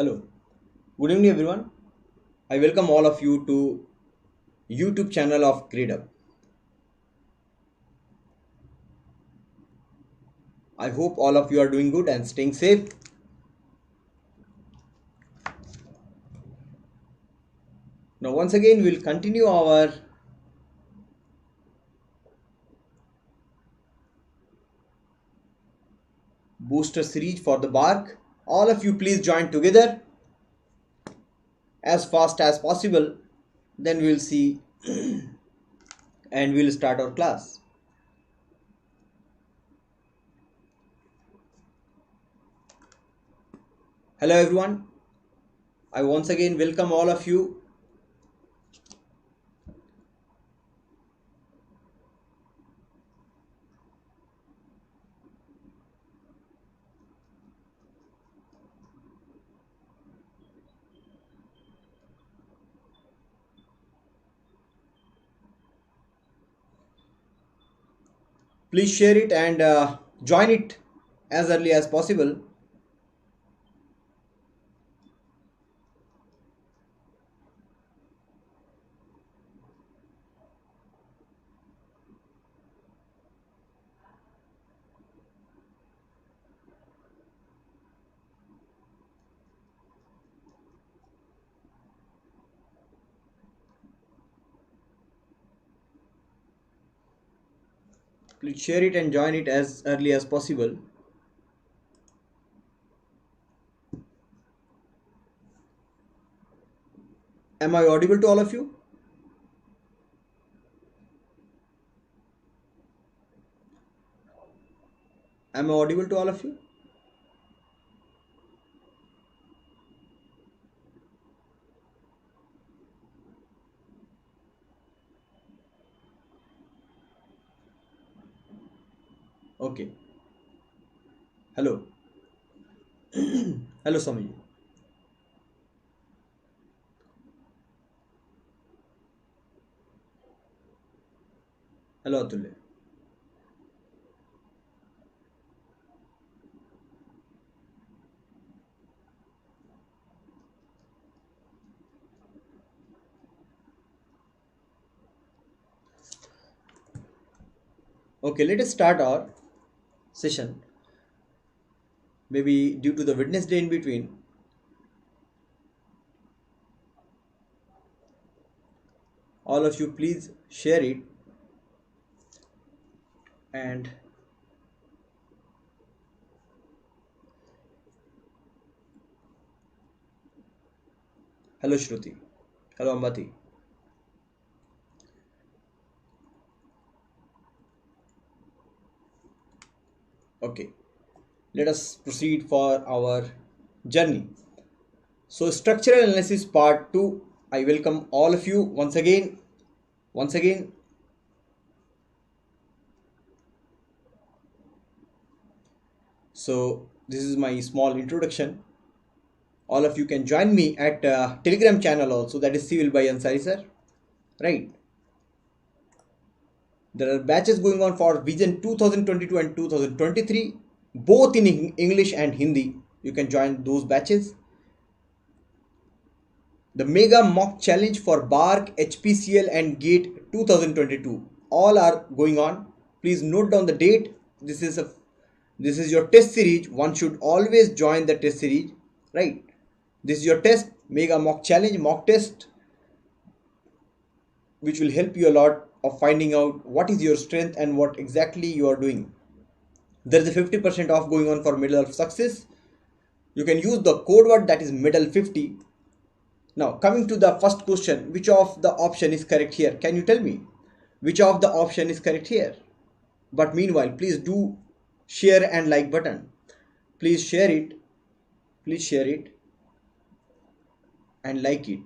Hello, good evening everyone. I welcome all of you to YouTube channel of Gradeup. I hope all of you are doing good and staying safe. Now once again we'll continue our booster series for the BARC. All of you please join together as fast as possible. Then we'll see and we'll start our class. Hello everyone. I once again welcome all of you. Please share it and join it as early as possible. Please share it and join it as early as possible. Am I audible to all of you? Am I audible to all of you? Okay. Hello. Hello, Swami. Hello, Atulya. Okay, let us start our session. Maybe due to the Wednesday in between, all of you please share it and hello, Shruti. Hello, Ambati. Okay, let us proceed for our journey. So, structural analysis part 2. I welcome all of you once again. Once again, so this is my small introduction. All of you can join me at Telegram channel also, that is Civil by Ansari Sir. Right. There are batches going on for Vision 2022 and 2023, both in English and Hindi. You can join those batches. The Mega Mock Challenge for BARC, HPCL and GATE 2022. All are going on. Please note down the date. This is your test series. One should always join the test series. Right. This is your test, Mega Mock Challenge, mock test, which will help you a lot of finding out what is your strength and what exactly you are doing. There is a 50% off going on for Medal of Success. You can use the code word, that is medal 50. Now coming to the first question, which of the option is correct here? Can you tell me which of the option is correct here? But meanwhile, please do share and like button. Please share it. Please share it and like it.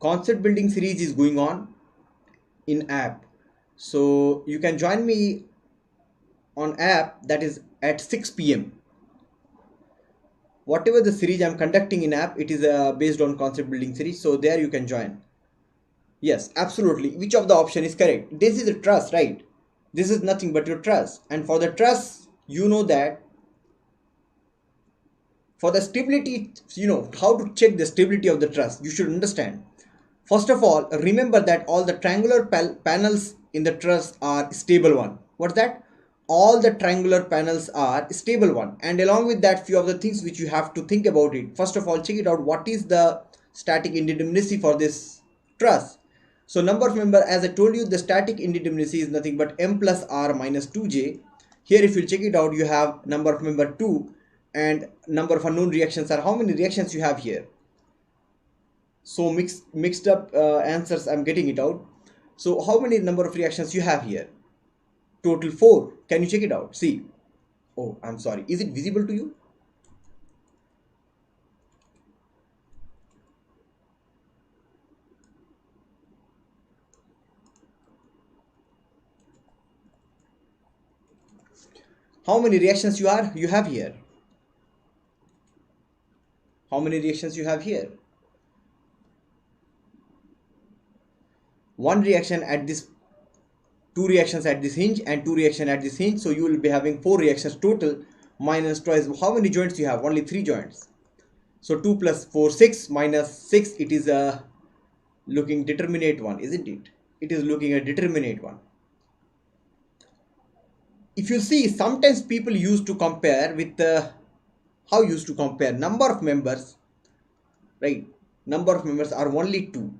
Concept building series is going on in app, so you can join me on app, that is at 6 p.m. Whatever the series I'm conducting in app, it is based on concept building series, so there you can join. Yes, absolutely. Which of the option is correct? This is a trust, right? This is nothing but your truss, and for the truss, you know that for the stability, you know how to check the stability of the truss. You should understand. First of all, remember that all the triangular panels in the truss are stable one. What's that? All the triangular panels are stable one, and along with that, few of the things which you have to think about it. First of all, check it out. What is the static indeterminacy for this truss? So number of member, as I told you, the static indeterminacy is nothing but m plus r minus 2j. Here, if you check it out, you have number of member 2 and number of unknown reactions are how many reactions you have here. So mixed up answers, I'm getting it out. So how many number of reactions you have here? Total 4. Can you check it out? See. Oh, I'm sorry. Is it visible to you? How many reactions you have here? How many reactions you have here? One reaction at this, two reactions at this hinge and two reaction at this hinge. So you will be having 4 reactions total minus twice. How many joints you have? Only 3 joints. So 2 plus 4, 6 minus 6. It is a looking determinate one, isn't it? It is looking a determinate one. If you see, sometimes people used to compare with how used to compare number of members, right? Number of members are only 2.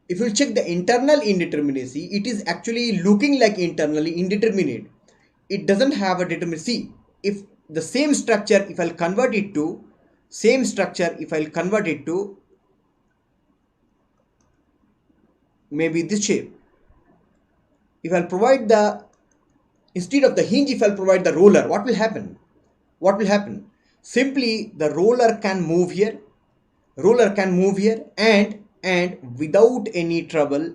If you check the internal indeterminacy, it is actually looking like internally indeterminate. It doesn't have a determinacy. If the same structure, if I'll convert it to same structure, if I'll convert it to maybe this shape, if I'll provide the, instead of the hinge, if I'll provide the roller, what will happen? What will happen? Simply the roller can move here, roller can move here, and without any trouble,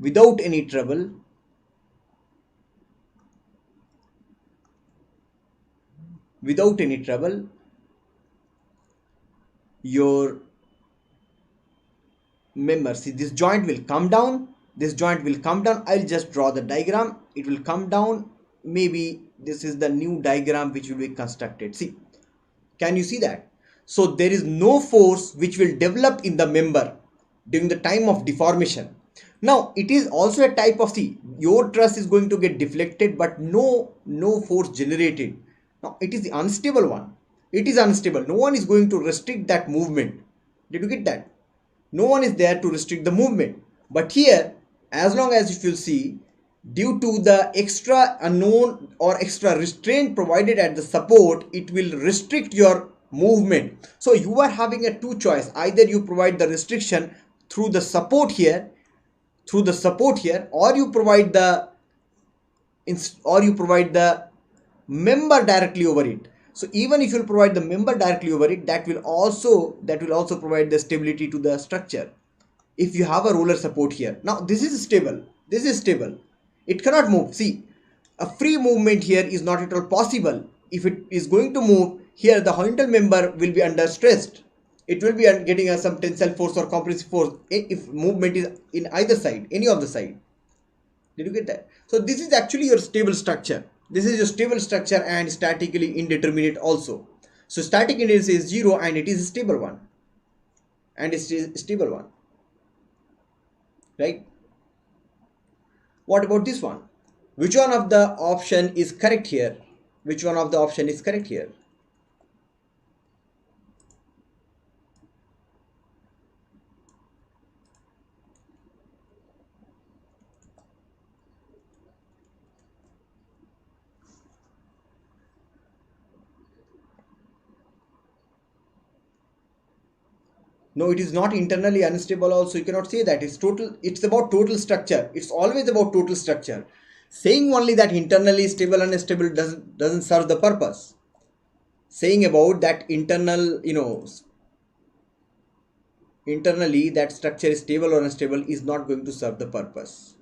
without any trouble, without any trouble, your member, see, this joint will come down, this joint will come down. I'll just draw the diagram. It will come down. Maybe this is the new diagram which will be constructed. See, can you see that? So there is no force which will develop in the member during the time of deformation. Now it is also a type of, see, your truss is going to get deflected, but no force generated. Now it is the unstable one. It is unstable. No one is going to restrict that movement. Did you get that? No one is there to restrict the movement. But here, as long as, if you see, due to the extra unknown or extra restraint provided at the support, it will restrict your movement. So you are having a two choice. Either you provide the restriction through the support here, or you provide the member directly over it. So even if you provide the member directly over it, that will also provide the stability to the structure. If you have a roller support here, now this is stable, it cannot move. See, a free movement here is not at all possible. If it is going to move here, the horizontal member will be under stressed. It will be getting some tensile force or compressive force if movement is in either side, any of the side. Did you get that? So this is actually your stable structure. This is your stable structure and statically indeterminate also. So static indeterminacy is 0 and it is a stable one. And it is a stable one. Right? What about this one? Which one of the option is correct here? Which one of the option is correct here? No, it is not internally unstable also. You cannot say that. It's total. It's about total structure. It's always about total structure. Saying only that internally stable and unstable doesn't serve the purpose. Saying about that internal, internally that structure is stable or unstable is not going to serve the purpose.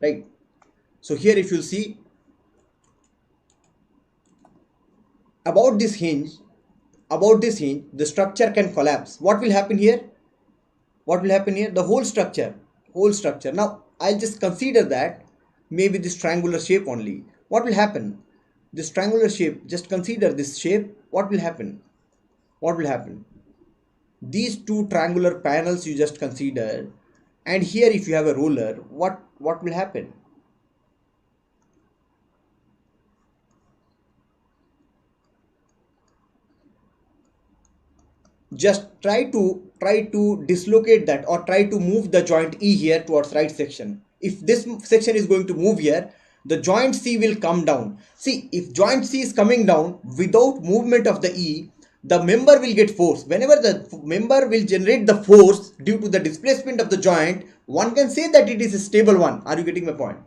Right? So here if you see, about this hinge, the structure can collapse. What will happen here? What will happen here? The whole structure. Now I'll just consider that maybe this triangular shape only. What will happen? This triangular shape, just consider this shape. What will happen? What will happen? These two triangular panels you just consider, and here if you have a roller, what will happen? Just try to dislocate that, or try to move the joint E here towards right section. If this section is going to move here, the joint C will come down. See, if joint C is coming down without movement of the E, the member will get force. Whenever the member will generate the force due to the displacement of the joint, one can say that it is a stable one. Are you getting my point?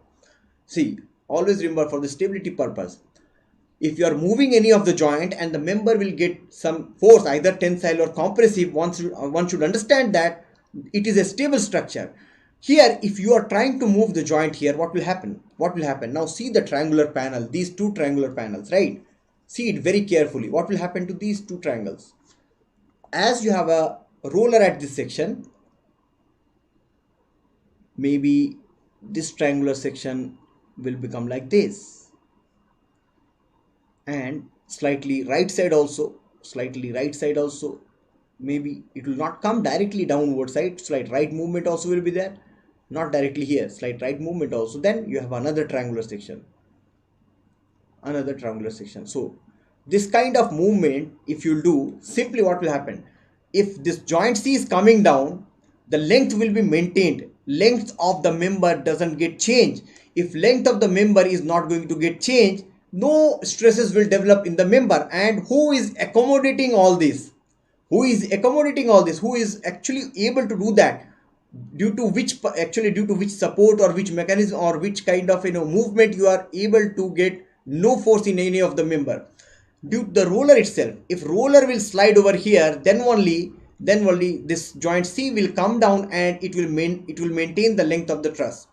See, always remember, for the stability purpose, if you are moving any of the joint and the member will get some force, either tensile or compressive, one should understand that it is a stable structure. Here, if you are trying to move the joint here, what will happen? Now see the triangular panel, these two triangular panels, right? See it very carefully. What will happen to these two triangles? As you have a roller at this section, maybe this triangular section will become like this. And slightly right side also, maybe it will not come directly downward side, slight right movement also will be there, not directly here, slight right movement also. Then you have another triangular section. So this kind of movement, if you do, simply what will happen? If this joint C is coming down, the length will be maintained. Length of the member doesn't get changed. If length of the member is not going to get changed, no stresses will develop in the member. And who is accommodating all this? Who is actually able to do that? Due to which support, or which mechanism, or which kind of movement you are able to get no force in any of the member? Due to the roller itself. If roller will slide over here, then only this joint C will come down and it will maintain the length of the truss.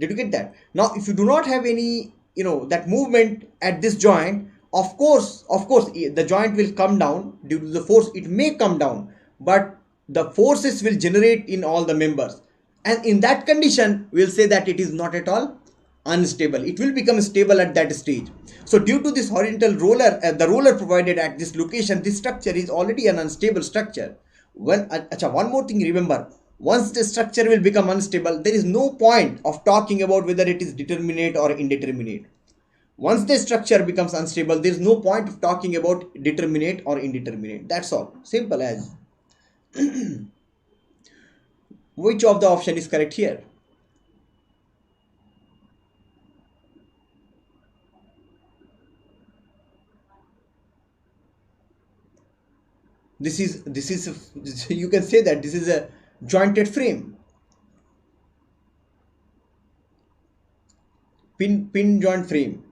Did you get that? Now if you do not have any that movement at this joint, of course the joint will come down. Due to the force, it may come down, but the forces will generate in all the members, and in that condition we'll say that it is not at all unstable. It will become stable at that stage. So due to this horizontal roller, the roller provided at this location, this structure is already an unstable structure. One more thing, remember, once the structure will become unstable, there is no point of talking about whether it is determinate or indeterminate. Once the structure becomes unstable, there is no point of talking about determinate or indeterminate. That's all. Simple as. Which of the option is correct here? This is you can say that this is a jointed frame. Pin joint frame.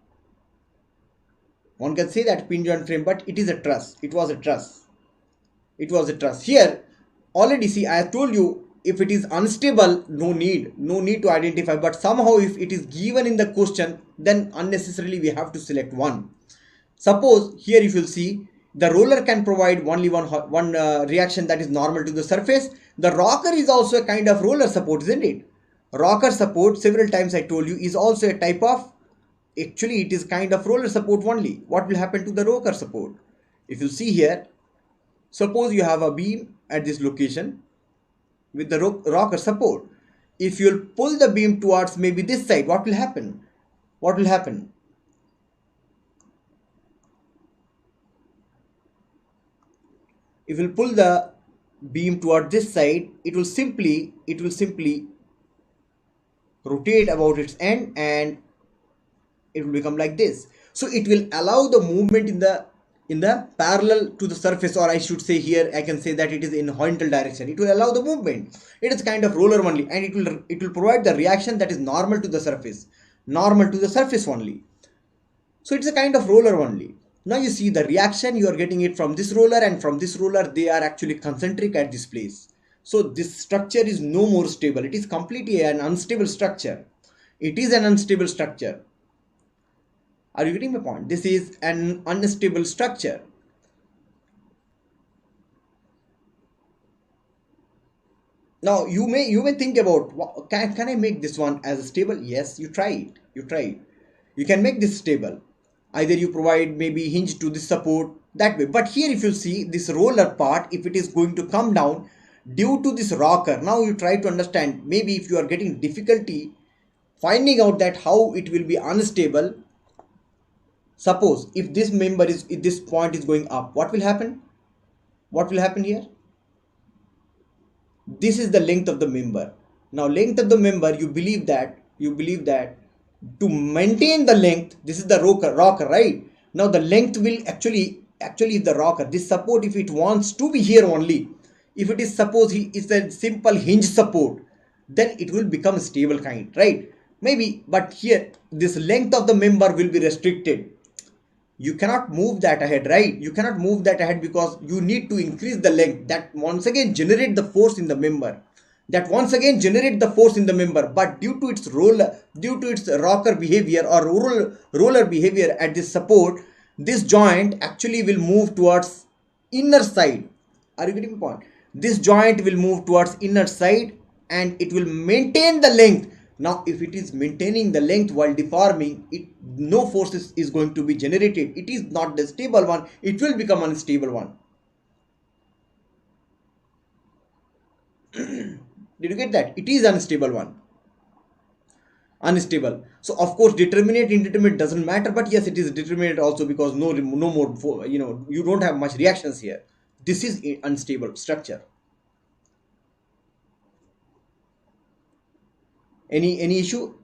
One can say that pin joint frame, but it is a truss. It was a truss. Here, already see, I have told you, if it is unstable, no need to identify. But somehow if it is given in the question, then unnecessarily we have to select one. Suppose here if you see, the roller can provide only one reaction, that is normal to the surface. The rocker is also a kind of roller support, isn't it? Rocker support, several times I told you, is also a type of, actually it is kind of roller support only. What will happen to the rocker support? If you see here, suppose you have a beam at this location with the rocker support. If you'll pull the beam towards maybe this side, what will happen? If you pull the beam toward this side, it will simply rotate about its end and it will become like this. So it will allow the movement in the parallel to the surface, or I should say here I can say that it is in horizontal direction. It will allow the movement. It is kind of roller only, and it will provide the reaction that is normal to the surface only. So it's a kind of roller only. Now you see the reaction, you are getting it from this roller, and from this roller they are actually concentric at this place. So this structure is no more stable. It is completely an unstable structure. It is an unstable structure. Are you getting my point? This is an unstable structure. Now you may think about, can I make this one as a stable? Yes, you try it. You can make this stable. Either you provide maybe hinge to this support that way. But here if you see this roller part, if it is going to come down due to this rocker, now you try to understand, maybe if you are getting difficulty finding out that how it will be unstable. Suppose if this member is, if this point is going up, what will happen? What will happen here? This is the length of the member. Now length of the member, you believe that to maintain the length, this is the rocker, right? Now the length will actually the rocker, this support, if it wants to be here only, if it is, suppose it's a simple hinge support, then it will become stable kind, right? Maybe, but here this length of the member will be restricted. You cannot move that ahead, right? You cannot move that ahead because you need to increase the length, that once again generate the force in the member, but due to its rocker behavior or roller behavior at this support, this joint actually will move towards inner side. Are you getting the point? This joint will move towards inner side and it will maintain the length. Now if it is maintaining the length while deforming it, no force is going to be generated. It is not the stable one, it will become unstable one. Did you get that? It is unstable one. Unstable. So of course determinate, indeterminate doesn't matter, but yes, it is determinate also, because no more, you don't have much reactions here. This is a unstable structure. Any issue?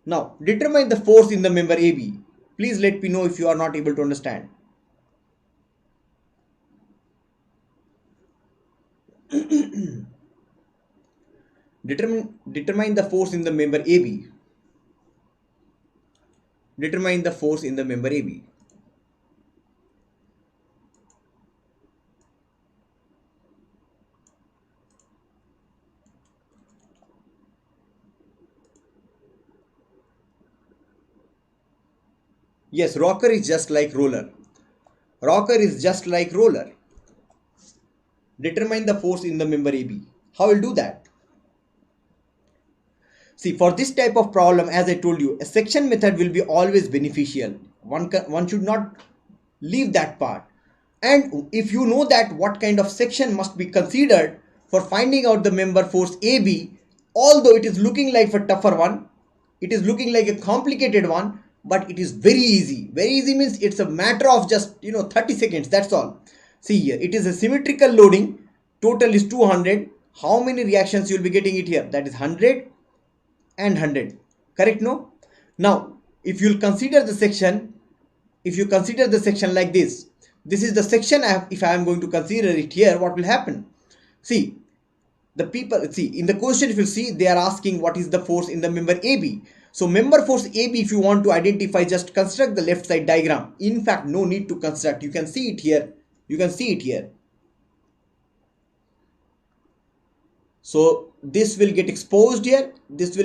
Now determine the force in the member AB. Please let me know if you are not able to understand. Determine the force in the member AB. Determine the force in the member AB. Yes, rocker is just like roller. Determine the force in the member AB. How will do that? See, for this type of problem, as I told you, a section method will be always beneficial. One should not leave that part. And if you know that what kind of section must be considered for finding out the member force AB, although it is looking like a tougher one, it is looking like a complicated one, but it is very easy. Very easy means it's a matter of just 30 seconds, that's all. See here, it is a symmetrical loading, total is 200. How many reactions you will be getting it here? That is 100 and 100, correct? No. Now if you consider the section, like this is the section. If I am going to consider it here, what will happen? See, the people, see in the question, if you see, they are asking what is the force in the member AB. So member force AB, if you want to identify, just construct the left side diagram. In fact, no need to construct, you can see it here. So this will get exposed here, this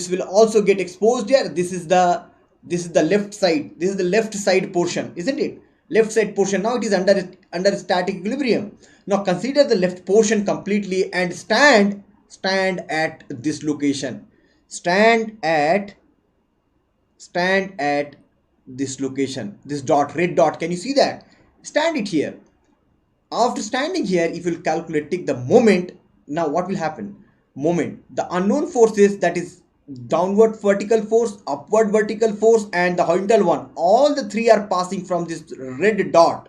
will also get exposed here. This is the left side, this is the left side portion, isn't it? Left side portion, now it is under static equilibrium. Now consider the left portion completely and stand at this location. Stand at this location, this dot, red dot, can you see that? Stand it here. After standing here, if you calculate, take the moment, now what will happen? Moment, the unknown forces, that is downward vertical force, upward vertical force, and the horizontal one, all the three are passing from this red dot.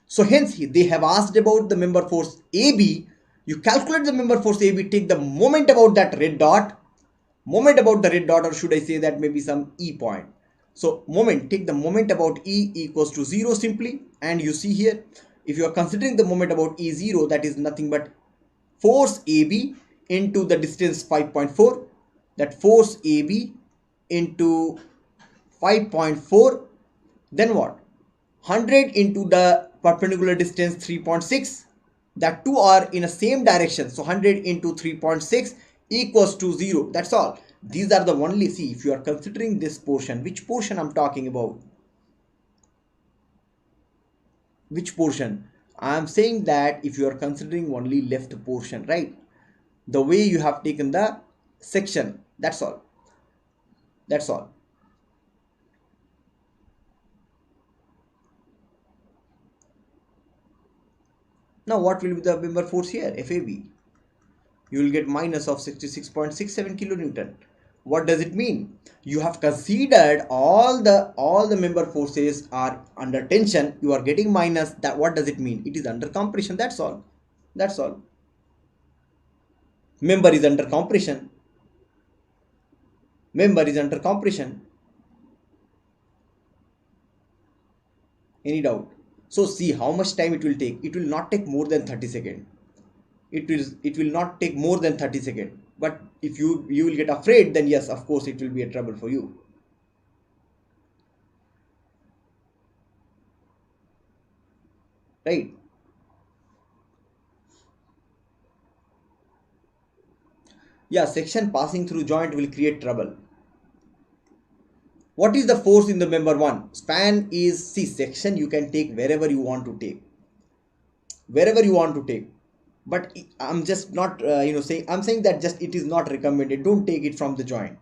So hence they have asked about the member force AB. You calculate the member force AB, take the moment about that red dot, or should I say that maybe some E point. So moment, take the moment about E equals to 0 simply, and you see here, if you are considering the moment about E0, that is nothing but force AB into the distance 5.4, that force AB into 5.4, then what? 100 into the perpendicular distance 3.6, that two are in the same direction, so 100 into 3.6 equals to 0. That's all. These are the only, see, if you are considering this portion, which portion I'm talking about? Which portion? I'm saying that if you are considering only left portion, right? The way you have taken the section, that's all. That's all. Now what will be the member force here? FAB. You will get minus of 66.67 kilonewton. What does it mean? You have considered all the member forces are under tension. You are getting minus. That what does it mean? It is under compression. That's all. That's all. Member is under compression. Member is under compression. Any doubt? So see how much time it will take. It will not take more than 30 seconds. It will not take more than 30 seconds. But if you will get afraid, then yes, of course it will be a trouble for you. Right? Yeah, section passing through joint will create trouble. What is the force in the member 1? Span is, see, section you can take wherever you want to take. Wherever you want to take. But I'm just not, saying, I'm saying that just it is not recommended. Don't take it from the joint.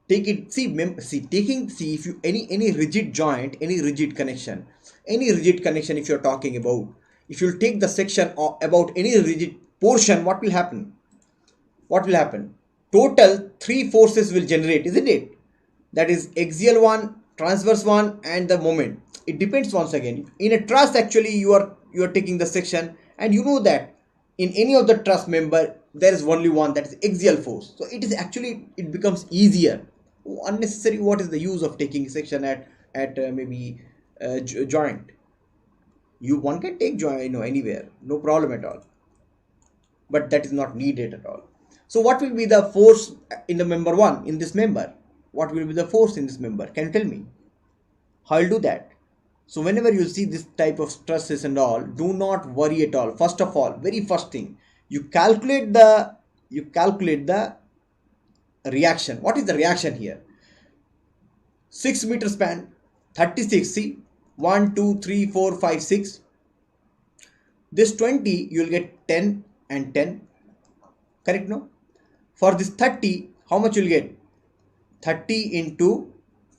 Take it, see, if you, any rigid joint, any rigid connection, if you're talking about, if you'll take the section about any rigid portion, what will happen? What will happen? Total 3 forces will generate, isn't it? That is axial one, transverse one, and the moment. It depends once again. In a truss, actually, you are taking the section, and you know that in any of the truss member, there is only one, that is axial force. So it is actually, it becomes easier. Unnecessary. What is the use of taking section at maybe joint? One can take joint, anywhere, no problem at all. But that is not needed at all. So what will be the force in the member 1, in this member? What will be the force in this member? Can you tell me? How I'll do that? So whenever you see this type of stresses and all, do not worry at all. First of all, very first thing, you calculate the reaction. What is the reaction here? 6 meter span, 36. See, 1, 2, 3, 4, 5, 6. This 20, you will get 10 and 10. Correct, no? For this 30, how much you will get? 30 into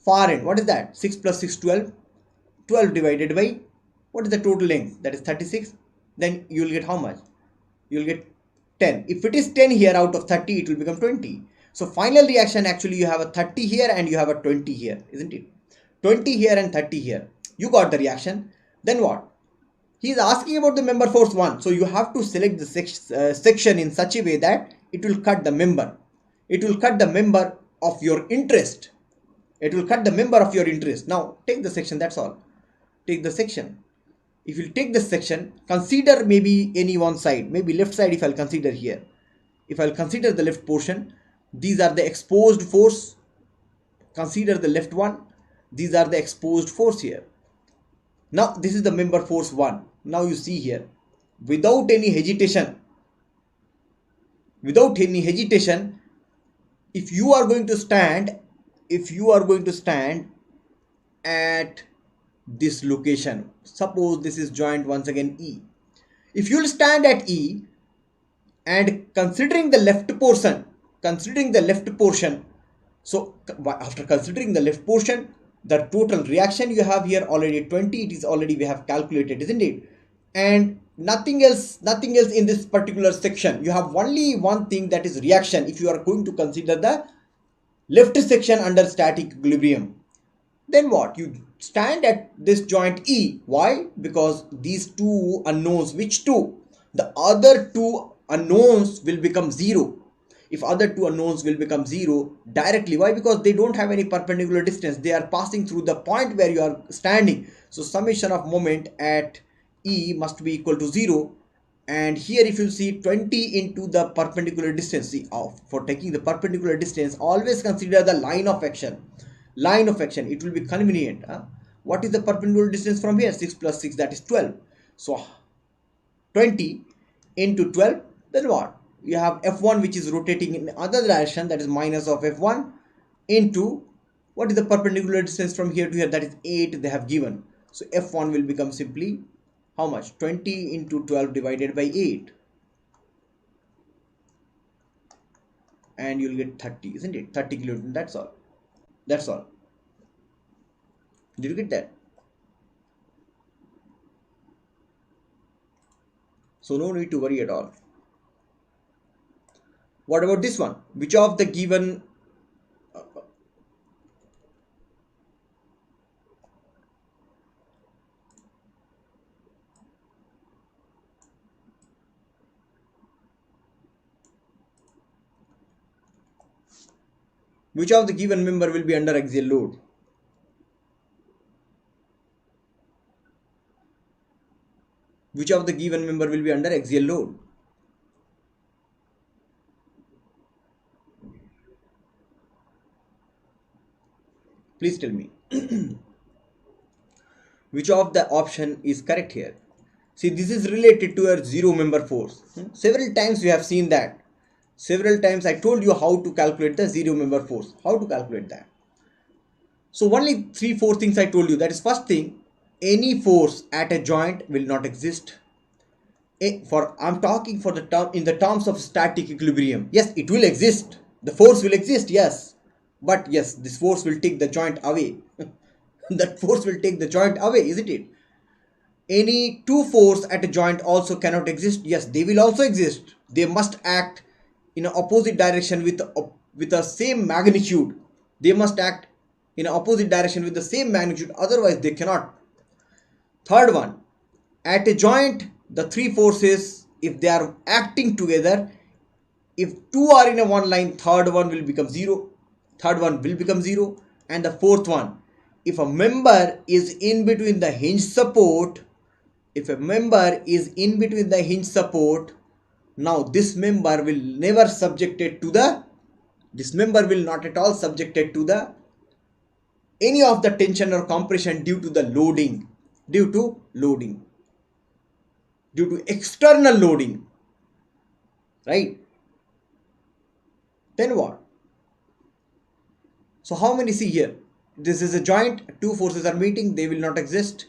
far end. What is that? 6 plus 6, 12. 12 divided by, what is the total length? That is 36. Then you will get how much? You will get 10. If it is 10 here out of 30, it will become 20. So final reaction, actually you have a 30 here and you have a 20 here, isn't it? 20 here and 30 here. You got the reaction. Then what? He is asking about the member force 1. So you have to select the section in such a way that it will cut the member. It will cut the member of your interest. It will cut the member of your interest. Now take the section, that's all. Take the section. If you take the section, consider maybe any one side, maybe left side if I'll consider here. If I'll consider the left portion, these are the exposed force. Consider the left one. These are the exposed force here. Now this is the member force 1. Now you see here, without any hesitation, if you are going to stand at this location, suppose this is joint once again E. If you will stand at E and considering the left portion, so after considering the left portion, the total reaction you have here already 20, it is already we have calculated, isn't it? And nothing else in this particular section. You have only one thing, that is reaction, if you are going to consider the left section under static equilibrium. Then what? You stand at this joint E. Why? Because these two unknowns, which two? The other two unknowns will become 0. If other two unknowns will become 0 directly. Why? Because they don't have any perpendicular distance. They are passing through the point where you are standing. So summation of moment at E must be equal to 0. And here if you see 20 into the perpendicular distance, see, for taking the perpendicular distance, always consider the line of action. It will be convenient. What is the perpendicular distance from here? 6 plus 6, that is 12. So 20 into 12, then what? you have F1 which is rotating in other direction, that is minus of F1 into what is the perpendicular distance from here to here, that is 8 they have given. So F1 will become simply how much? 20 into 12 divided by 8, and you'll get 30, isn't it? 30 kilonewton, that's all. That's all. Did you get that? So no need to worry at all. What about this one? Which of the given member will be under axial load? Which of the given member will be under axial load? Please tell me. Which of the option is correct here? See, this is related to a zero member force. Several times we have seen that. Several times I told you how to calculate the zero member force. How to calculate that? So only 3-4 things I told you. That is, first thing, any force at a joint will not exist. I'm talking for the term in the terms of static equilibrium. Yes, it will exist. The force will exist, yes. But yes, this force will take the joint away. That force will take the joint away, isn't it? Any two force at a joint also cannot exist. Yes, they will also exist. They must act in an opposite direction with the same magnitude. They must act in an opposite direction with the same magnitude. Otherwise, they cannot. Third one, at a joint, the three forces, if they are acting together, if two are in a one line, third one will become zero. Third one will become zero. And the fourth one, if a member is in between the hinge support, now this member will never subjected to the, this member will not at all subjected to the any of the tension or compression due to the loading, due to external loading, right? Then what? So how many, see here, this is a joint, two forces are meeting, they will not exist.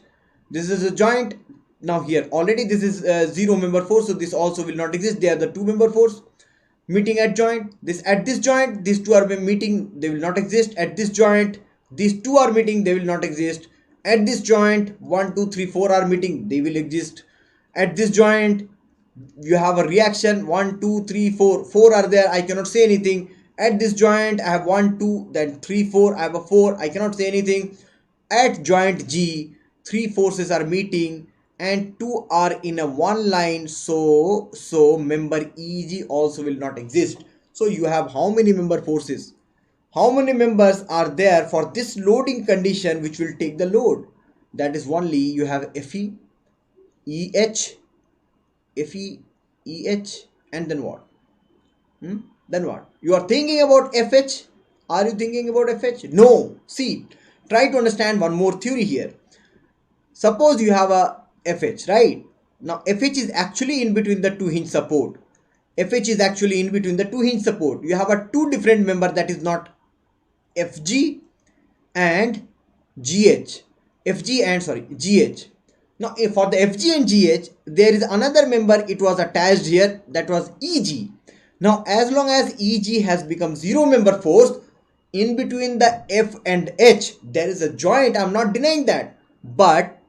This is a joint. Now here already this is a zero member force, so this also will not exist. They are the two member force meeting at joint. At this joint, these two are meeting, they will not exist. At this joint, these two are meeting, they will not exist. At this joint, 1, 2, 3, 4 are meeting, they will exist. At this joint, you have a reaction, 1, 2, 3, 4. 4 are there, I cannot say anything. At this joint, I have 1, 2, then 3, 4. I have a 4, I cannot say anything. At joint G, three forces are meeting and two are in a one line, so member EG also will not exist. So you have how many member forces? How many members are there for this loading condition which will take the load? That is only, you have FE, EH, FE, EH, and then what? Then what? You are thinking about FH? Are you thinking about FH? No. See, try to understand one more theory here. Suppose you have a FH, right? Now FH is actually in between the two hinge support. FH is actually in between the two hinge support. You have a two different member, that is not FG and GH. GH. Now for the FG and GH, there is another member, it was attached here, that was EG. Now as long as EG has become zero member force, in between the F and H, there is a joint, I'm not denying that. But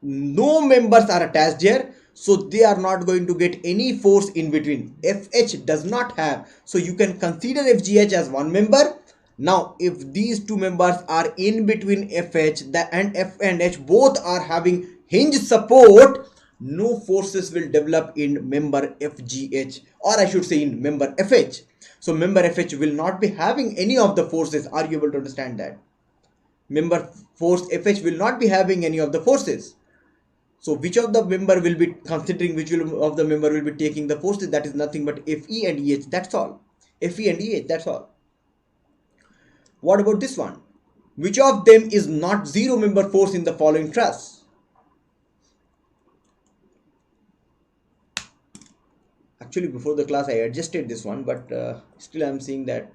no members are attached here, so they are not going to get any force in between. FH does not have, so you can consider FGH as one member. Now if these two members are in between FH and F and H, both are having hinge support, no forces will develop in member FGH, or I should say in member FH. So member FH will not be having any of the forces. Are you able to understand that? Member force FH will not be having any of the forces. So which of the member will be considering, which of the member will be taking the forces? That is nothing but FE and EH, that's all. FE and EH, that's all. What about this one? Which of them is not zero member force in the following truss? Actually, before the class I adjusted this one, but still I'm seeing that.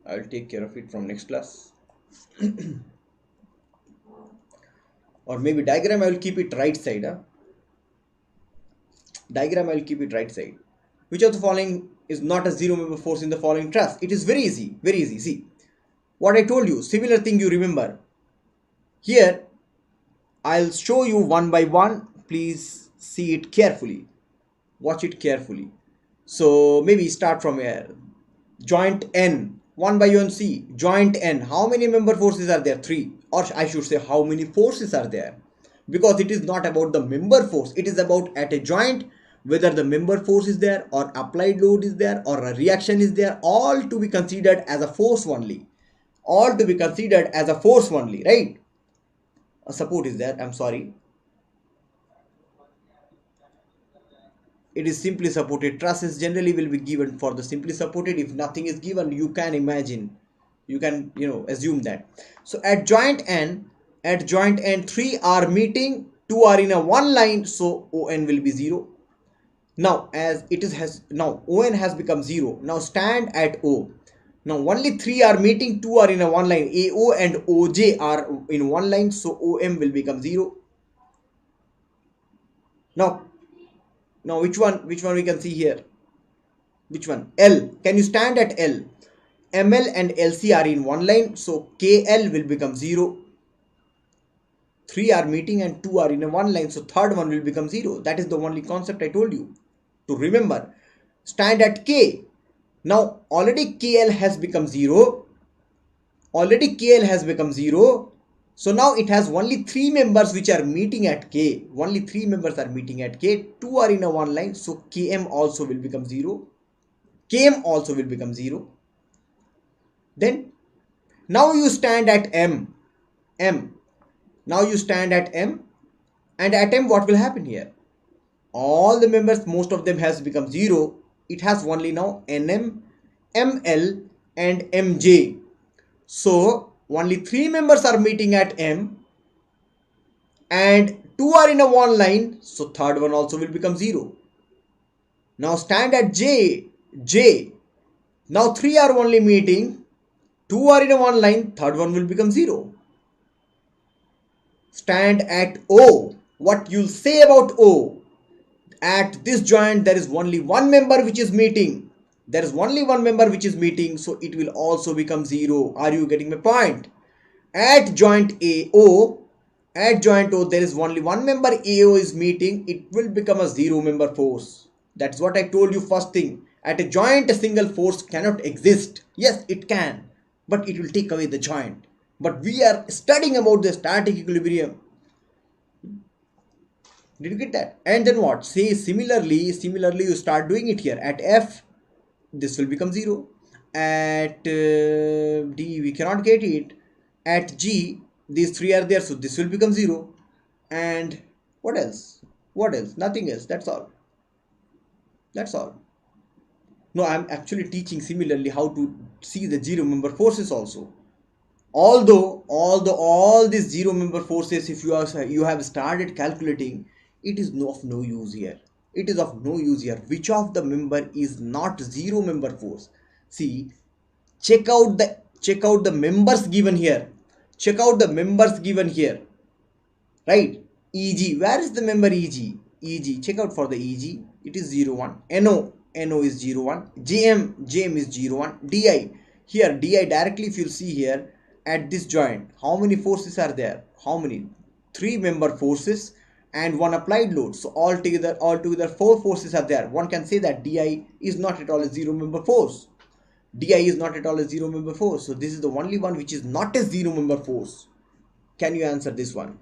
I'll take care of it from next class. Or maybe diagram I will keep it right side. Diagram I will keep it right side. Which of the following is not a zero member force in the following truss? It is very easy, very easy. See what I told you, similar thing you remember. Here I'll show you one by one. Please see it carefully. Watch it carefully. So maybe start from here. Joint N, 1 by 1 C. Joint N. How many member forces are there? 3. Or I should say how many forces are there? Because it is not about the member force. It is about at a joint whether the member force is there or applied load is there or a reaction is there. All to be considered as a force only. All to be considered as a force only, right? A support is there. I'm sorry. It is simply supported. Trusses generally will be given for the simply supported. If nothing is given, you can imagine, you can assume that. So at joint N, 3 are meeting, 2 are in a one line, so ON will be 0. Now as it is now ON has become 0. Now stand at O. Now only 3 are meeting, 2 are in a one line. AO and OJ are in one line, so OM will become 0. Now which one we can see here? Which one? L. Can you stand at L? ML and LC are in one line, so KL will become 0. 3 are meeting and 2 are in a one line, so third one will become 0. That is the only concept I told you to remember. Stand at K. Now already KL has become 0. Already KL has become 0. So now it has only 3 members which are meeting at K. Only 3 members are meeting at K. 2 are in a one line, so KM also will become 0. KM also will become 0. Then now you stand at M. Now you stand at M, and at M what will happen here? All the members, most of them has become 0. It has only now NM, ML and MJ. So only 3 members are meeting at M and 2 are in a one line, so third one also will become 0. Now stand at J. Now 3 are only meeting, 2 are in a one line, third one will become 0. Stand at O. What you'll say about O? At this joint there is only one member which is meeting. There is only one member which is meeting, so it will also become 0. Are you getting my point? At joint AO, there is only one member AO is meeting. It will become a 0 member force. That's what I told you first thing. At a joint, a single force cannot exist. Yes, it can, but it will take away the joint. But we are studying about the static equilibrium. Did you get that? And then what? Say similarly you start doing it here. At F, this will become 0. At D, we cannot get it. At G, these 3 are there, so this will become 0. And what else? Nothing else. That's all. No, I'm actually teaching similarly how to see the 0 member forces also. Although all these 0 member forces, if you have started calculating, it is of no use here. It is of no use here. Which of the member is not 0 member force? See, check out the members given here. Right? EG. Where is the member EG? EG. Check out for the EG. It is 0, 1. NO is 0, 1. JM is 0, 1. DI. Here DI directly, if you'll see here at this joint, how many forces are there? How many? 3 member forces and 1 applied load. So altogether 4 forces are there. One can say that DI is not at all a 0 member force. So this is the only one which is not a 0 member force. Can you answer this one?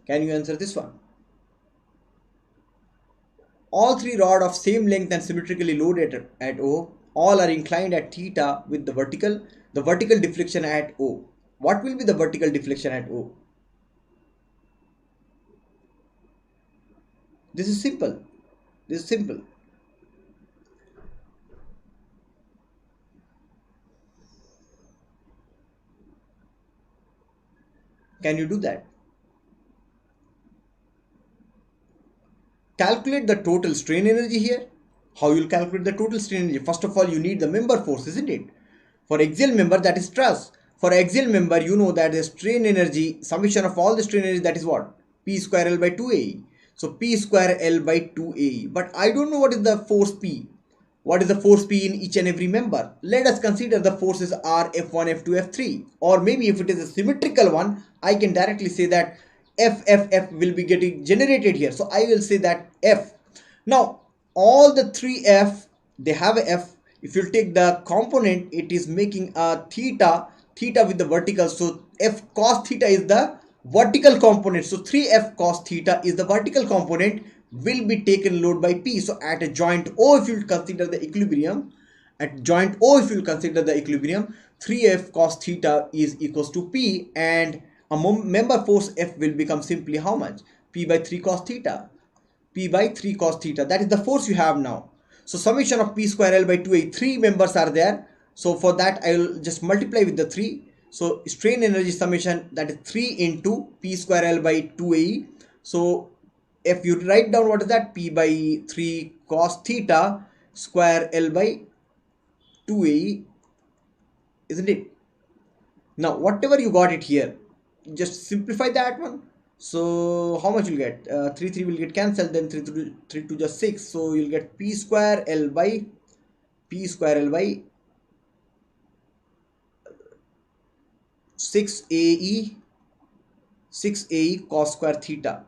Can you answer this one? All 3 rods of same length and symmetrically loaded at O all are inclined at theta with the vertical deflection at O. What will be the vertical deflection at O? This is simple. This is simple. Can you do that? Calculate the total strain energy here. How you'll calculate the total strain energy? First of all, you need the member force, isn't it? For axial member, that is truss. For axial member, you know that the strain energy, summation of all the strain energy, that is what? P square L by 2AE. So P square L by 2AE. But I don't know what is the force P. What is the force P in each and every member? Let us consider the forces are F1, F2, F3. Or maybe if it is a symmetrical one, I can directly say that F will be getting generated here. So I will say that F. Now, all the three F, they have a F. If you take the component, it is making a theta with the vertical. So F cos theta is the vertical component. So 3F cos theta is the vertical component, will be taken load by P. So at a joint O, if you consider the equilibrium, 3F cos theta is equals to P, and a member force F will become simply how much? P by 3 cos theta. P by 3 cos theta. That is the force you have now. So summation of P square L by 2A, 3 members are there. So for that, I will just multiply with the 3. So strain energy summation, that is 3 into P square L by 2A. So if you write down what is that, P by 3 cos theta square L by 2A, isn't it? Now whatever you got it here, just simplify that one. So how much you'll get? 3 will get cancelled, then 3 to just 6. So you'll get P square L by 6AE cos square theta.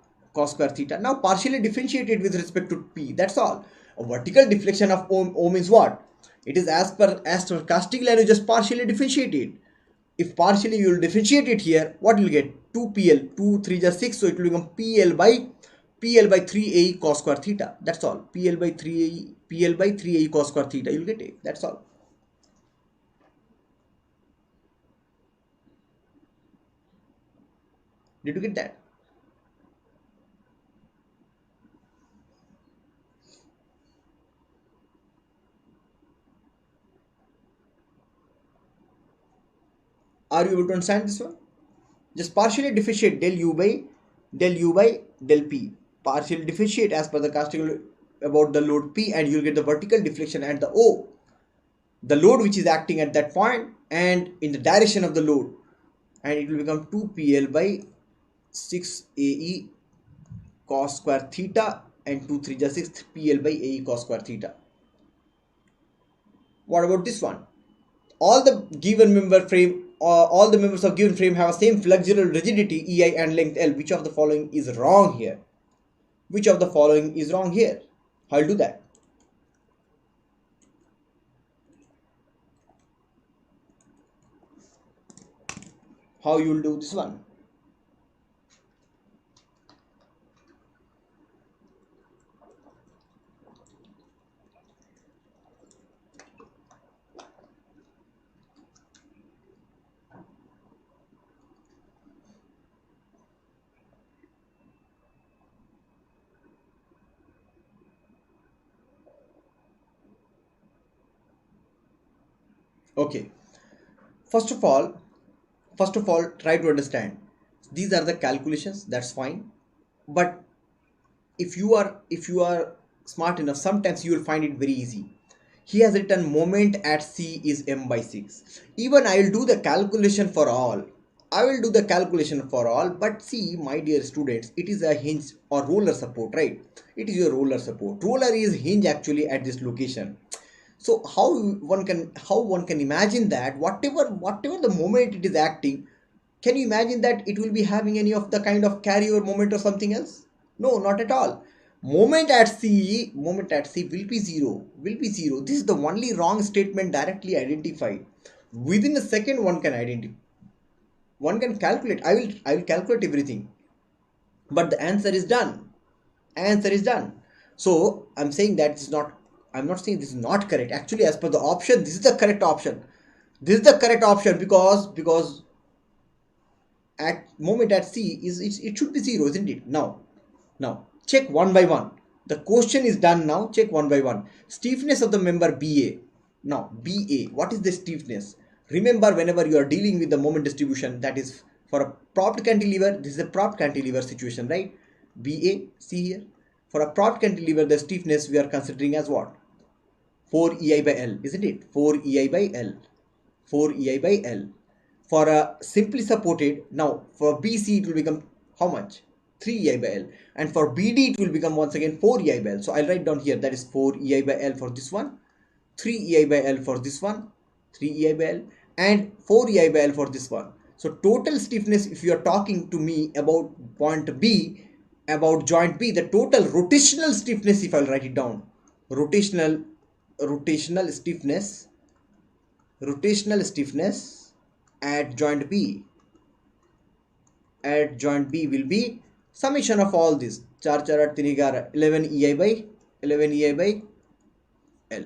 Now partially differentiated with respect to P. That's all. A vertical deflection of O means what? It is as per stochastic line, you just partially differentiated. If partially you will differentiate it here, what will get? 2PL, 2 3 just 6, so it will become PL by 3AE cos square theta. That's all. PL by 3AE cos square theta. You'll get it. That's all. Did you get that? Are you able to understand this one? Just partially differentiate del u by del P. Partially differentiate as per the casting about the load P, and you'll get the vertical deflection at the O. The load which is acting at that point and in the direction of the load. And it will become 2PL by 6AE cos square theta, and 2 3 just 6 PL by AE cos square theta. What about this one? All the given member frame, all the members of given frame have a same flexural rigidity EI and length L. Which of the following is wrong here? Which of the following is wrong here? I'll do that. How you will do this one? Okay, first of all try to understand, these are the calculations, that's fine. But if you are smart enough, sometimes you will find it very easy. He has written moment at C is m by 6. Even I will do the calculation for all. But see, my dear students, it is a hinge or roller support, right? It is your roller support. Roller is hinge actually at this location. So how one can imagine that whatever the moment it is acting, can you imagine that it will be having any of the kind of carryover moment or something else? No, not at all. Moment at C will be zero. This is the only wrong statement directly identified. Within a second, one can calculate. I will calculate everything. But the answer is done. So I'm saying that it's not I'm not saying this is not correct. Actually, as per the option, this is the correct option. This is the correct option because at moment at C it should be 0, isn't it? Now check one by one. The question is done now. Check one by one. Stiffness of the member BA. Now BA, what is the stiffness? Remember, whenever you are dealing with the moment distribution, that is for a propped cantilever, this is a propped cantilever situation, right? BA, see here. For a propped cantilever, the stiffness we are considering as what? 4 EI by L, isn't it? 4 EI by L. 4 EI by L. For a simply supported, now for BC it will become how much? 3 EI by L. And for BD it will become once again 4 EI by L. So I'll write down here, that is 4 EI by L for this one, 3 EI by L for this one, 3 EI by L, and 4 EI by L for this one. So total stiffness, if you are talking to me about point B, about joint B, the total rotational stiffness, if I'll write it down, rotational stiffness at joint B will be summation of all this 4 4 8 3 11 11 EI by 11 EI by L.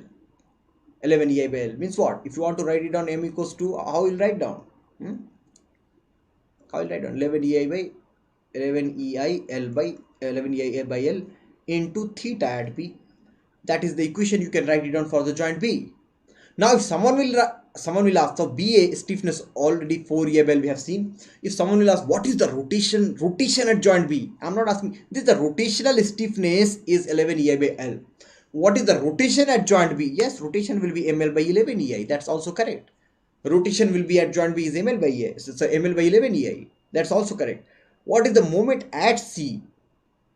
11 EI by L means what? If you want to write it down, M equals to, how will write down? How will write down? 11 EI by 11 EI L by 11 EI by L into theta at B. That is the equation. You can write it down for the joint B. Now if someone will ask, so BA stiffness already 4 EI by L we have seen. If someone will ask what is the rotation at joint B, I'm not asking this. The rotational stiffness is 11 EI by L. What is the rotation at joint B? Yes, rotation will be ML by 11 EI. That's also correct. Rotation will be at joint B is ML by EI. So ML by 11 EI. That's also correct. What is the moment at C?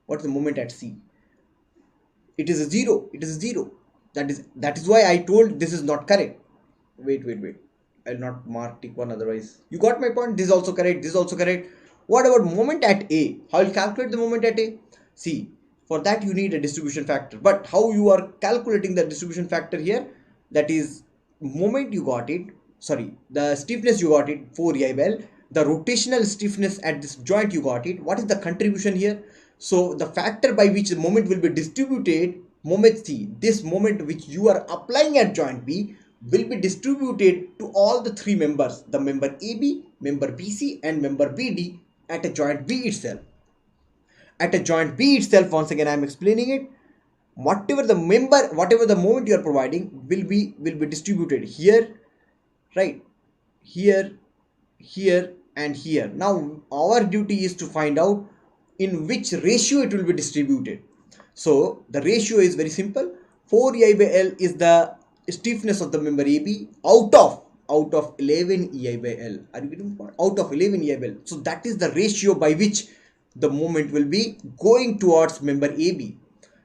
What is the moment at C? It is a 0. It is a 0. That is why I told this is not correct. Wait. I'll not mark tick one, otherwise. You got my point? This is also correct. This is also correct. What about moment at A? How will you calculate the moment at A? See, for that you need a distribution factor. But how you are calculating the distribution factor here? That is moment you got it. Sorry, the stiffness you got it 4 EI by L. The rotational stiffness at this joint you got it. What is the contribution here? So the factor by which the moment will be distributed, moment C, this moment which you are applying at joint B will be distributed to all the three members, the member AB, member BC and member BD at a joint B itself. At a joint B itself, once again I am explaining it, whatever the moment you are providing will be distributed here, right, here and here. Now our duty is to find out in which ratio it will be distributed. So the ratio is very simple. 4 EI by L is the stiffness of the member AB out of 11 EI by L. Are you getting the point? Out of 11 EI by L. So that is the ratio by which the moment will be going towards member AB.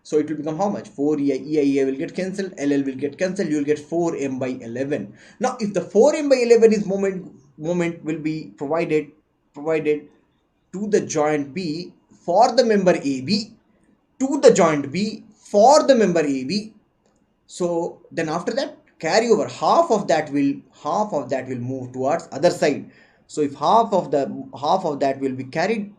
So it will become how much? 4 EI will get cancelled, LL will get cancelled, you will get 4M by 11. Now if the 4M by 11 is moment will be provided to the joint B for the member AB, to the joint B for the member AB. So then after that, carry over, half of that will move towards other side. So if half of that will be carried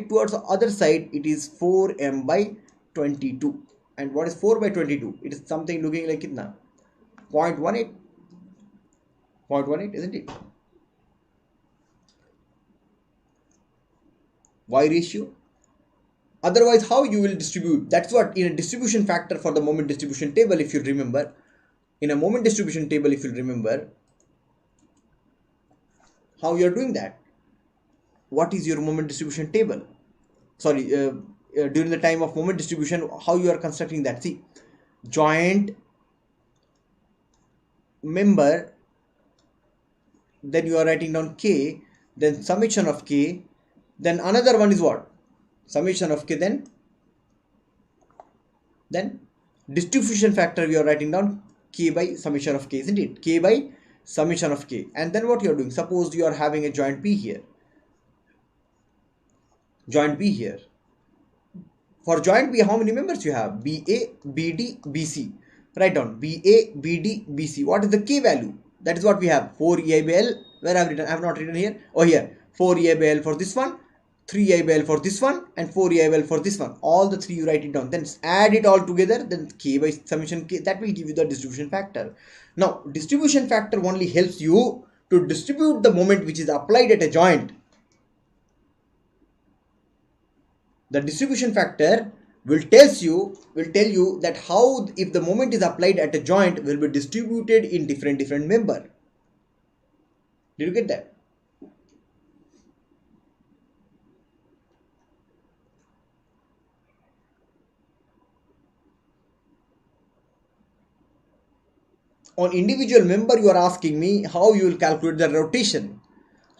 towards the other side, it is 4M by 22. And what is 4 by 22? It is something looking like kitna? 0.18. 0.18, isn't it? Y ratio. Otherwise, how you will distribute? That's what in a distribution factor for the moment distribution table, if you remember. In a moment distribution table, if you remember, how you are doing that? What is your moment distribution table? Sorry, during the time of moment distribution, how you are constructing that? See, joint member, then you are writing down K, then summation of K, then another one is what? Summation of K, then distribution factor we are writing down K by summation of K, isn't it? K by summation of K. And then what you are doing? Suppose you are having a joint B here. Joint B here. For joint B, how many members you have? BA, BD, BC. Write down BA, BD, BC. What is the K value? That is what we have. 4 EI by L. Where I have written? I have not written here. Oh, here. 4 EI by L for this one. 3 by L for this one and 4 by L for this one. All the three you write it down. Then add it all together. Then K by summation K. That will give you the distribution factor. Now, distribution factor only helps you to distribute the moment which is applied at a joint. The distribution factor will tell you that how, if the moment is applied at a joint, will be distributed in different member. Did you get that? On individual member, you are asking me how you will calculate the rotation.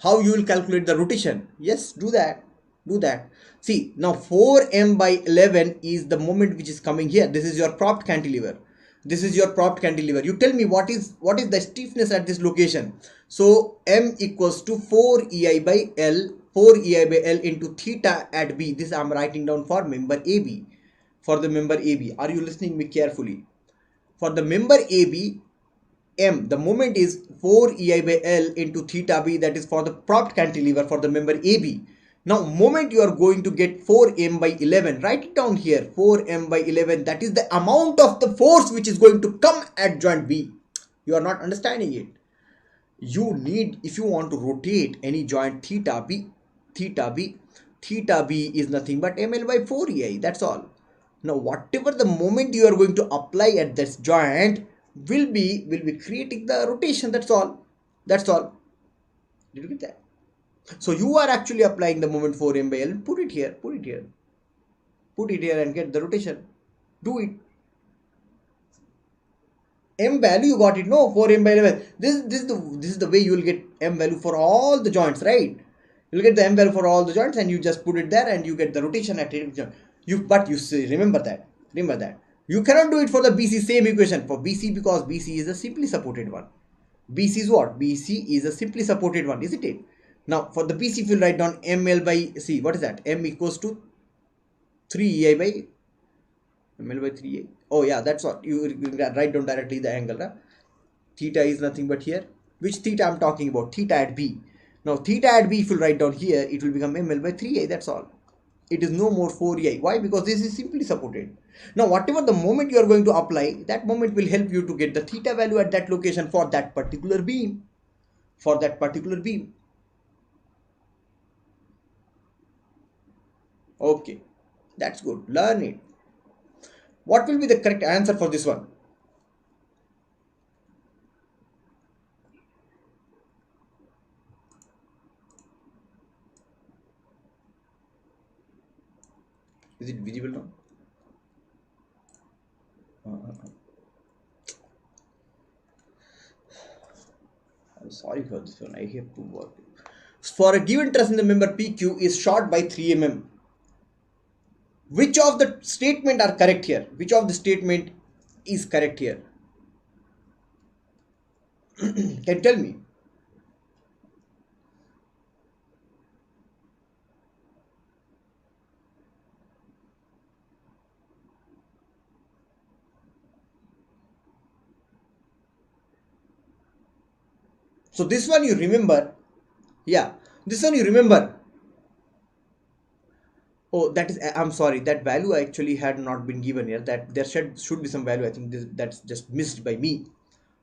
How you will calculate the rotation? Yes, do that. Do that. See, now 4m by 11 is the moment which is coming here. This is your propped cantilever. This is your propped cantilever. You tell me what is the stiffness at this location. So m equals to 4 ei by L, 4 ei by L into theta at B. This I am writing down for member AB. For the member AB. Are you listening me carefully? For the member AB, M, the moment is 4 ei by L into theta B, that is for the propped cantilever for the member AB. Now, moment you are going to get 4m by 11, write it down here, 4m by 11, that is the amount of the force which is going to come at joint B. You are not understanding it. You need, if you want to rotate any joint theta B is nothing but ml by 4ei, that's all. Now, whatever the moment you are going to apply at this joint will be creating the rotation. That's all. Did you get that? So you are actually applying the moment 4m by L. Put it here and get the rotation. Do it. M value you got it, no? 4m by 11. This is the way you will get m value for all the joints, right? You will get the m value for all the joints and you just put it there and you get the rotation at it. But you see, remember that. You cannot do it for the BC, same equation for BC, because BC is a simply supported one. BC is what? BC is a simply supported one, isn't it? Now, for the BC, if you write down ML by C, what is that? M equals to 3EI by ML by 3A. Oh yeah, that's what. You write down directly the angle. Right? Theta is nothing but here. Which theta I'm talking about? Theta at B. Now, theta at B, if you write down here, it will become ML by 3A. That's all. It is no more 4EI. Why? Because this is simply supported. Now, whatever the moment you are going to apply, that moment will help you to get the theta value at that location for that particular beam. Okay, that's good. Learn it. What will be the correct answer for this one? Is it visible now? I'm sorry for this one. I have to work. For a given truss in the member PQ is short by 3 mm. Which of the statement are correct here? Which of the statement is correct here? Can you tell me? So this one you remember. Yeah, this one you remember. Oh, that is, I'm sorry, that value actually had not been given here. That there should be some value. I think that's just missed by me.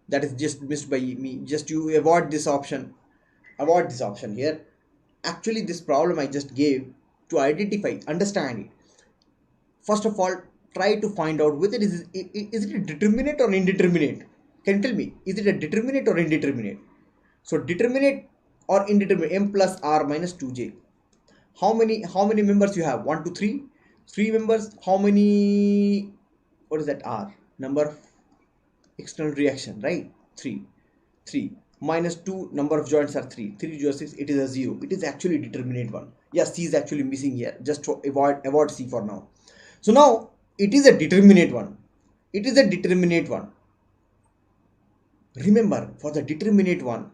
That is just missed by me. Just you avoid this option. Avoid this option here. Actually, this problem I just gave to identify, understand it. First of all, try to find out whether is it a determinate or indeterminate. Can you tell me? Is it a determinate or indeterminate? So determinate or indeterminate, m plus r minus 2j. How many members you have? 1, 2, 3. 3 members. How many? What is that? R number of external reaction, right? 3. 3 minus 2 number of joints are 3. 3 to 6. It is a 0. It is actually determinate one. Yes, C is actually missing here. Just to avoid C for now. So now it is a determinate one. Remember, for the determinate one,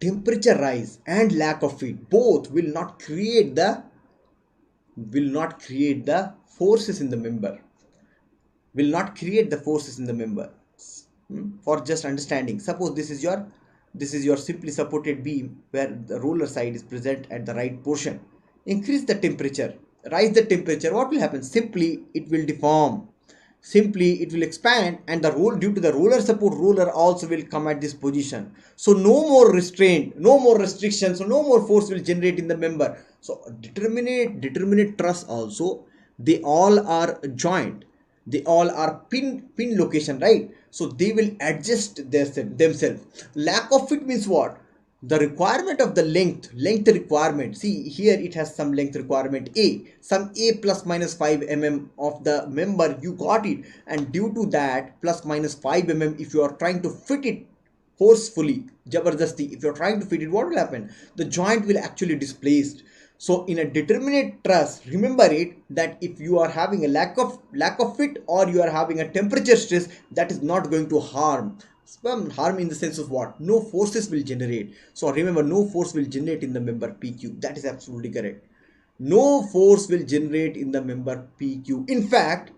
temperature rise and lack of heat both will not create the forces in the member. For just understanding, suppose this is your This is your simply supported beam where the roller side is present at the right portion. Increase the temperature, rise the temperature. What will happen? Simply it will deform. Simply it will expand, and the roll due to the roller support, roller also will come at this position. So no more restraint, no more restriction, so no more force will generate in the member. So determinate truss also, they all are joint, they all are pin location, right? So they will adjust themselves. Lack of fit means what? The requirement of the length requirement. See here it has some length requirement a, some a plus minus 5 mm of the member, you got it, and due to that plus minus 5 mm, if you are trying to fit it forcefully, jabardasti, if you're trying to fit it, what will happen? The joint will actually displaced. So in a determinate truss, remember it that if you are having a lack of fit, or you are having a temperature stress, that is not going to harm. Harm in the sense of what? No forces will generate. So remember, no force will generate in the member PQ. That is absolutely correct. No force will generate in the member PQ. In fact,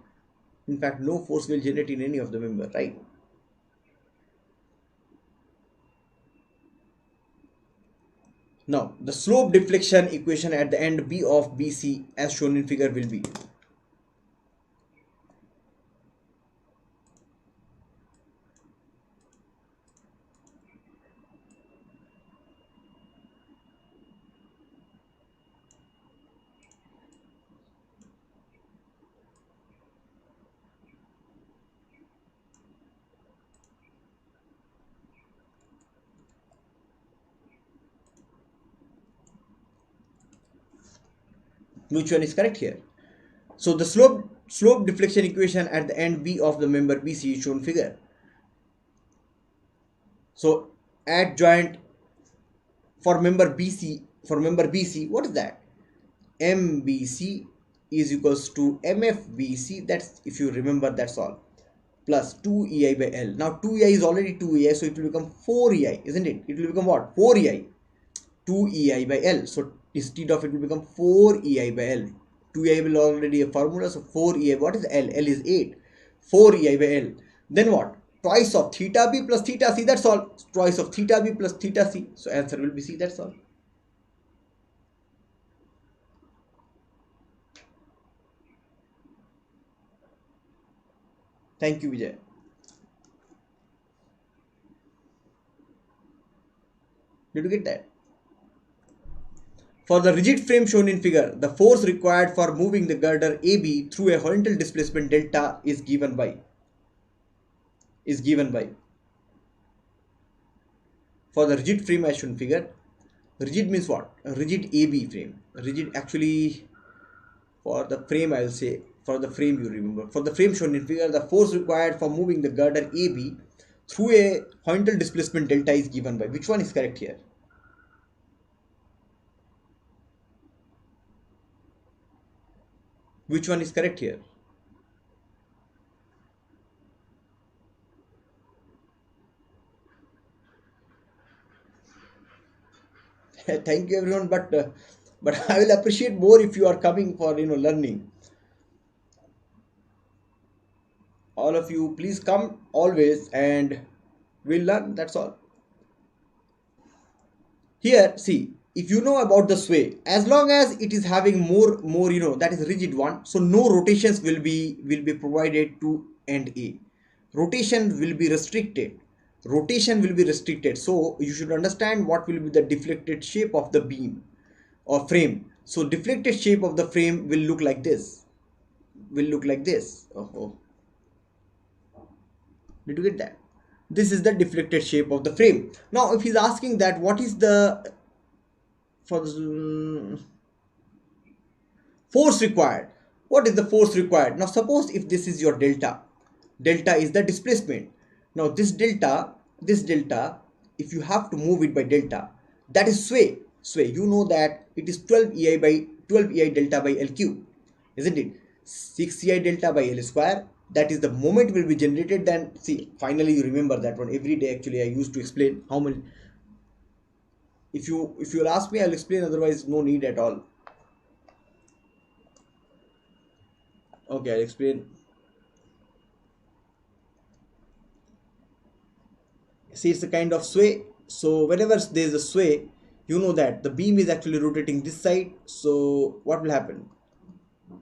no force will generate in any of the member, right? Now, the slope deflection equation at the end B of BC as shown in figure will be. Which one is correct here? So the slope deflection equation at the end B of the member BC is shown figure. So at joint for member BC, what is that? MBC is equals to MFBC. That's, if you remember, that's all. Plus 2EI by L. Now 2EI is already 2EI, so it will become 4EI, isn't it? It will become what? 4EI. 2EI by L. So instead of it will become 4EI by L. 2EI will already a formula, so 4EI. What is L? L is 8. 4EI by L. Then what? Twice of theta B plus theta C. That's all. Twice of theta B plus theta C. So answer will be C. That's all. Thank you, Vijay. Did you get that? For the rigid frame shown in figure, the force required for moving the girder AB through a horizontal displacement delta is given by. For the rigid frame as shown in figure, rigid means what? A rigid AB frame. Rigid actually, for the frame I will say, for the frame you remember. For the frame shown in figure, the force required for moving the girder AB through a horizontal displacement delta is given by. Which one is correct here? Which one is correct here? Thank you everyone, but I will appreciate more if you are coming for learning. All of you, please come always, and we'll learn. That's all. Here, see, if you know about the sway, as long as it is having more that is rigid one, so no rotations will be provided to end A. Rotation will be restricted. So you should understand what will be the deflected shape of the beam or frame. So deflected shape of the frame will look like this. Oh. Did you get that? This is the deflected shape of the frame. Now if he's asking that what is the force required, what is the force required? Now suppose if this is your delta is the displacement. Now this delta, if you have to move it by delta, that is sway. You know that it is 12 EI delta by L cube, isn't it? 6 EI delta by L square. That is the moment will be generated. Then see, finally you remember that one. Every day actually I used to explain how many. If you'll ask me, I'll explain, otherwise no need at all. Okay, I'll explain. See, it's a kind of sway. So whenever there is a sway, you know that the beam is actually rotating this side. So what will happen?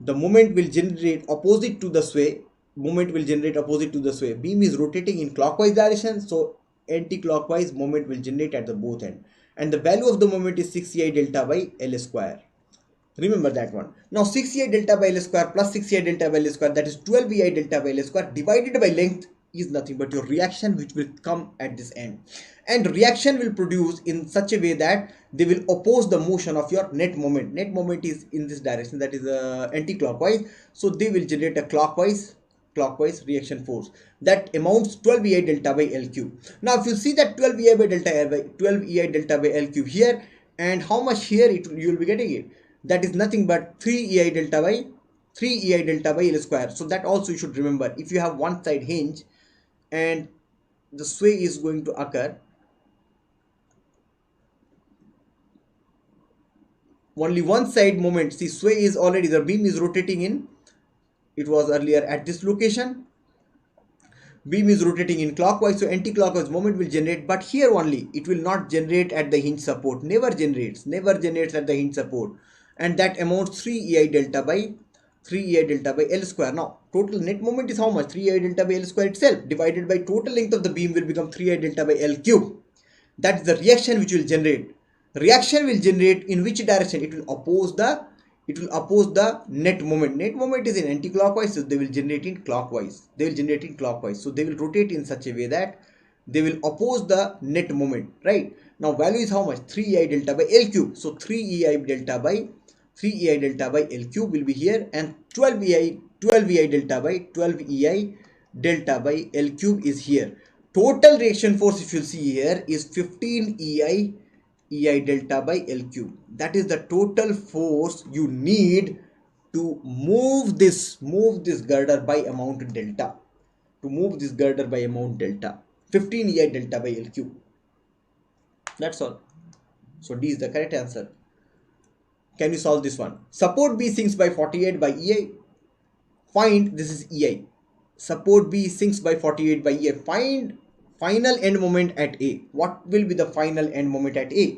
The moment will generate opposite to the sway. Moment will generate opposite to the sway. Beam is rotating in clockwise direction, so anti-clockwise moment will generate at the both end. And the value of the moment is 6 EI delta by L square. Remember that one. Now 6 EI delta by L square plus 6 EI delta by L square, that is 12 EI delta by L square divided by length is nothing but your reaction which will come at this end. And reaction will produce in such a way that they will oppose the motion of your net moment. Net moment is in this direction, that is anti-clockwise. So they will generate a clockwise reaction force that amounts 12 EI delta by L cube. Now if you see that 12 EI by delta by 12 EI delta by L cube here, and how much here you will be getting it, that is nothing but 3 EI delta by L square. So that also you should remember. If you have one side hinge and the sway is going to occur, only one side moment, see sway is already, the beam is rotating in, it was earlier at this location, beam is rotating in clockwise, so anti-clockwise moment will generate, but here only it will not generate at the hinge support, never generates at the hinge support, and that amounts 3 EI delta by L square. Now total net moment is how much? 3 EI delta by L square itself divided by total length of the beam will become 3 EI delta by L cube. That is the reaction which will generate. Reaction will generate in which direction? It will oppose the net moment. Net moment is in anti-clockwise, so they will generate in clockwise. So they will rotate in such a way that they will oppose the net moment, right? Now value is how much? 3 EI delta by L cube. So 3 EI delta by L cube will be here, and 12 EI delta by L cube is here. Total reaction force, if you see here, is 15 EI delta by L cube. That is the total force you need to move this girder by amount delta. 15 EI delta by L cube. That's all. So D is the correct answer. Can you solve this one? Support B sinks by 48 by EI. Find, this is EI. Support B sinks by 48 by EI. Find final end moment at A. What will be the final end moment at A?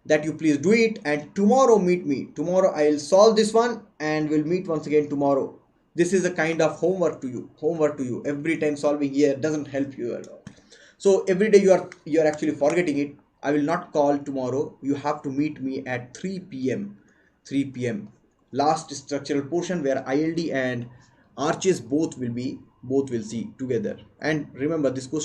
That you please do it, and tomorrow meet me. Tomorrow I will solve this one and we'll meet once again tomorrow. This is a kind of homework to you. Every time solving here doesn't help you at all. So every day you are actually forgetting it. I will not call tomorrow. You have to meet me at 3 p.m. Last structural portion where ILD and arches both will see together. And remember, this question